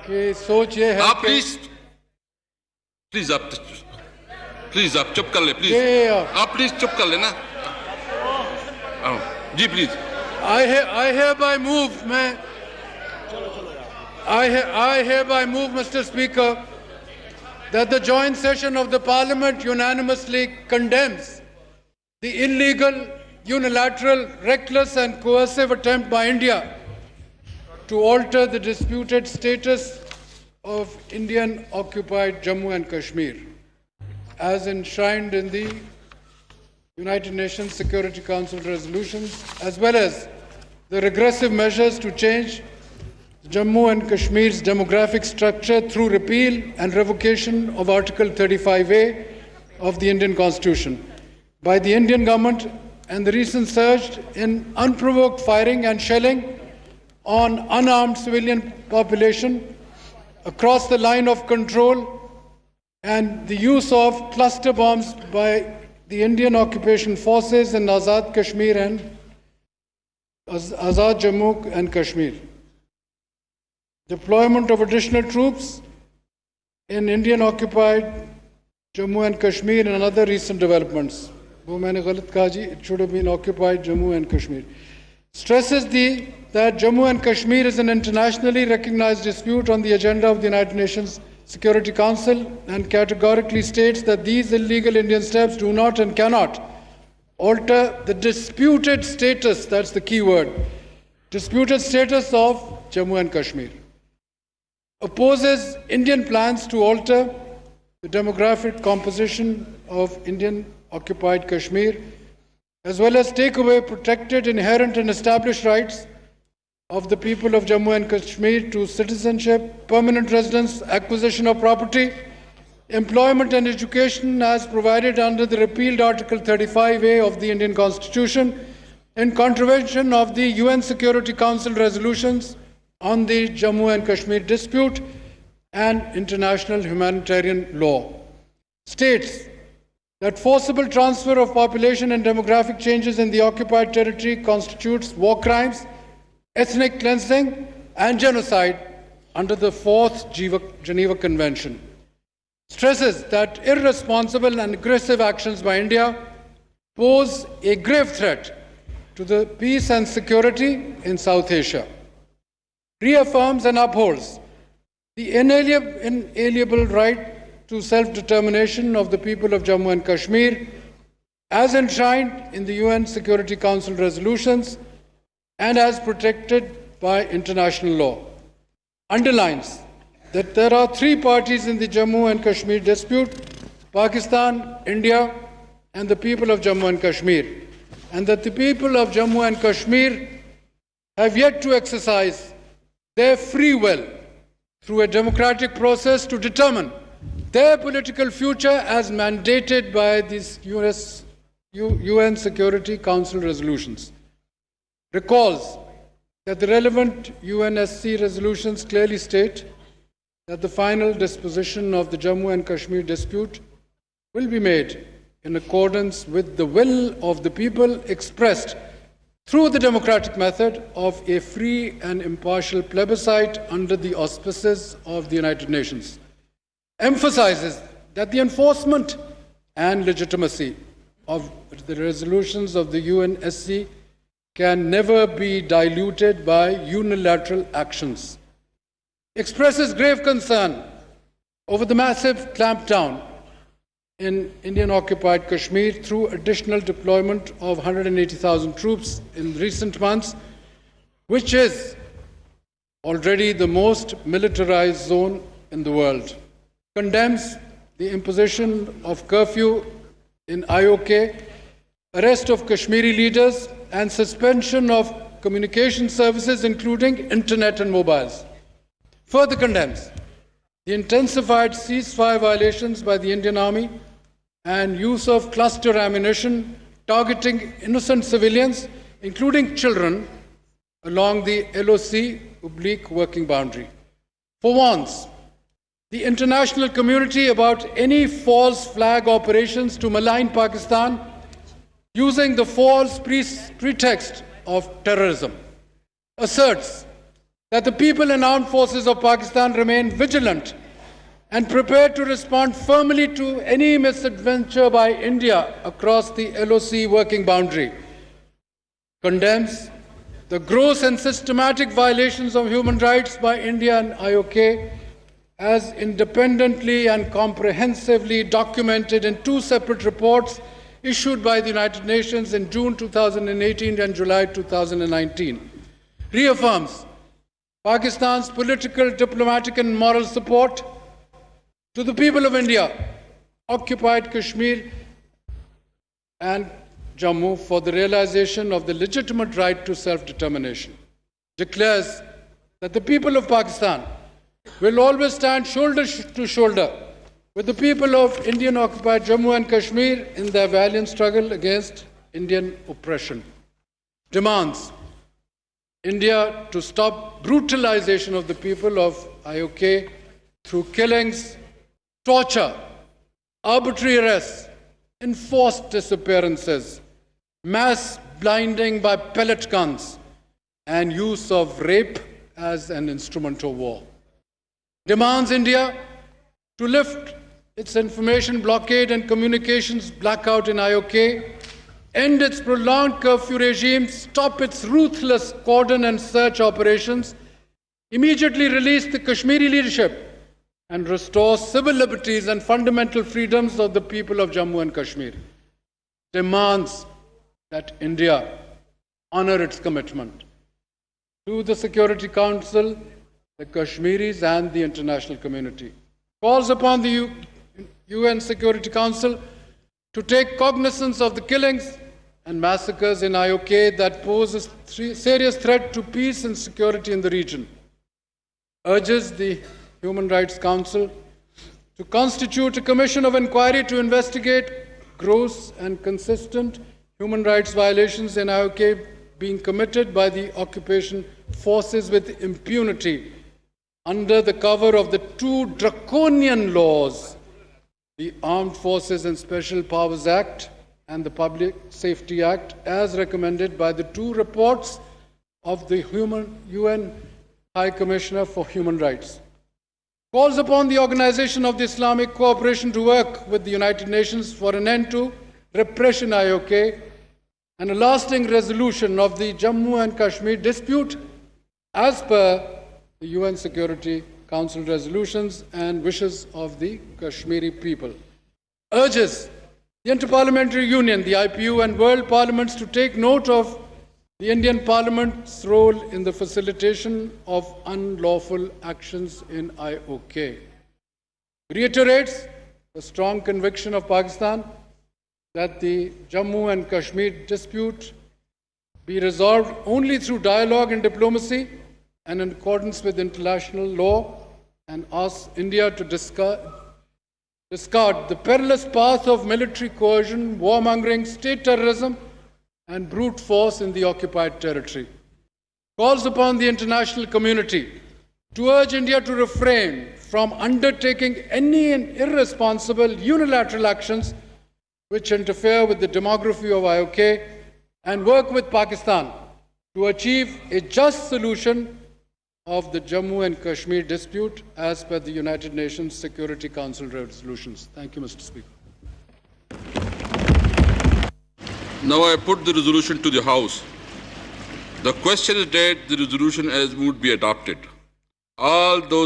कि सोच ये है आप कि प्लीज आप चुप कर ले प्लीज। आप प्लीज चुप कर लेना। जी please. I hereby move, I hereby move, Mr. Speaker, that the joint session of the Parliament unanimously condemns the illegal, unilateral, reckless and coercive attempt by India to alter the disputed status of Indian occupied Jammu and Kashmir as enshrined in the United Nations Security Council resolutions, as well as the regressive measures to change Jammu and Kashmir's demographic structure through repeal and revocation of Article 35A of the Indian Constitution by the Indian government, and the recent surge in unprovoked firing and shelling on unarmed civilian population across the line of control, and the use of cluster bombs by the Indian occupation forces in Azad Kashmir and Azad Jammu and Kashmir. Deployment of additional troops in Indian occupied Jammu and Kashmir and other recent developments. It should have been occupied Jammu and Kashmir. Stresses that Jammu and Kashmir is an internationally recognized dispute on the agenda of the United Nations Security Council, and categorically states that these illegal Indian steps do not and cannot alter the disputed status, that's the key word, disputed status of Jammu and Kashmir. Opposes Indian plans to alter the demographic composition of Indian occupied Kashmir, as well as take away protected, inherent and established rights of the people of Jammu and Kashmir to citizenship, permanent residence, acquisition of property, employment and education as provided under the repealed Article 35A of the Indian Constitution, in contravention of the UN Security Council resolutions on the Jammu and Kashmir dispute and international humanitarian law. States that forcible transfer of population and demographic changes in the occupied territory constitutes war crimes, ethnic cleansing and genocide under the 4th Geneva Convention. Stresses that irresponsible and aggressive actions by India pose a grave threat to the peace and security in South Asia. Reaffirms and upholds the inalienable right to self-determination of the people of Jammu and Kashmir as enshrined in the UN Security Council resolutions and as protected by international law. Underlines that there are 3 parties in the Jammu and Kashmir dispute: Pakistan, India, and the people of Jammu and Kashmir, and that the people of Jammu and Kashmir have yet to exercise their free will through a democratic process to determine their political future as mandated by these UN Security Council resolutions. Recalls that the relevant UNSC resolutions clearly state that the final disposition of the Jammu and Kashmir dispute will be made in accordance with the will of the people expressed through the democratic method of a free and impartial plebiscite under the auspices of the United Nations. Emphasizes that the enforcement and legitimacy of the resolutions of the UNSC can never be diluted by unilateral actions. Expresses grave concern over the massive clampdown in Indian-occupied Kashmir through additional deployment of 180,000 troops in recent months, which is already the most militarized zone in the world. Condemns the imposition of curfew in IOK, arrest of Kashmiri leaders, and suspension of communication services, including internet and mobiles. Further condemns the intensified ceasefire violations by the Indian Army and use of cluster ammunition targeting innocent civilians, including children, along the LOC working boundary. Forewarns the international community about any false flag operations to malign Pakistan using the false pretext of terrorism. Asserts that the people and armed forces of Pakistan remain vigilant and prepared to respond firmly to any misadventure by India across the LOC working boundary, condemns the gross and systematic violations of human rights by India and IOK as independently and comprehensively documented in two separate reports issued by the United Nations in June 2018 and July 2019, reaffirms Pakistan's political, diplomatic and moral support to the people of India, occupied Kashmir and Jammu for the realization of the legitimate right to self-determination, declares that the people of Pakistan will always stand shoulder to shoulder with the people of Indian-occupied Jammu and Kashmir in their valiant struggle against Indian oppression, demands India to stop brutalization of the people of IOK through killings, torture, arbitrary arrests, enforced disappearances, mass blinding by pellet guns, and use of rape as an instrument of war. Demands India to lift its information blockade and communications blackout in IOK, end its prolonged curfew regime, stop its ruthless cordon and search operations, immediately release the Kashmiri leadership, and restore civil liberties and fundamental freedoms of the people of Jammu and Kashmir. Demands that India honor its commitment to the Security Council, the Kashmiris and the international community. Calls upon the UN Security Council to take cognizance of the killings and massacres in IOK that pose a serious threat to peace and security in the region. Urges the Human Rights Council to constitute a commission of inquiry to investigate gross and consistent human rights violations in IOK being committed by the occupation forces with impunity under the cover of the two draconian laws, the Armed Forces and Special Powers Act and the Public Safety Act, as recommended by the two reports of the UN High Commissioner for Human Rights. Calls upon the Organization of the Islamic Cooperation to work with the United Nations for an end to repression IOK and a lasting resolution of the Jammu and Kashmir dispute as per the UN Security Council resolutions and wishes of the Kashmiri people. Urges the Interparliamentary Union, the IPU and world parliaments to take note of the Indian Parliament's role in the facilitation of unlawful actions in IOK. Reiterates the strong conviction of Pakistan that the Jammu and Kashmir dispute be resolved only through dialogue and diplomacy and in accordance with international law, and asks India to discard the perilous path of military coercion, warmongering, state terrorism, and brute force in the occupied territory. Calls upon the international community to urge India to refrain from undertaking any irresponsible unilateral actions which interfere with the demography of IOK and work with Pakistan to achieve a just solution of the Jammu and Kashmir dispute as per the United Nations Security Council resolutions. Thank you, Mr. Speaker. Now I put the resolution to the House. The question is that the resolution as moved be adopted. All those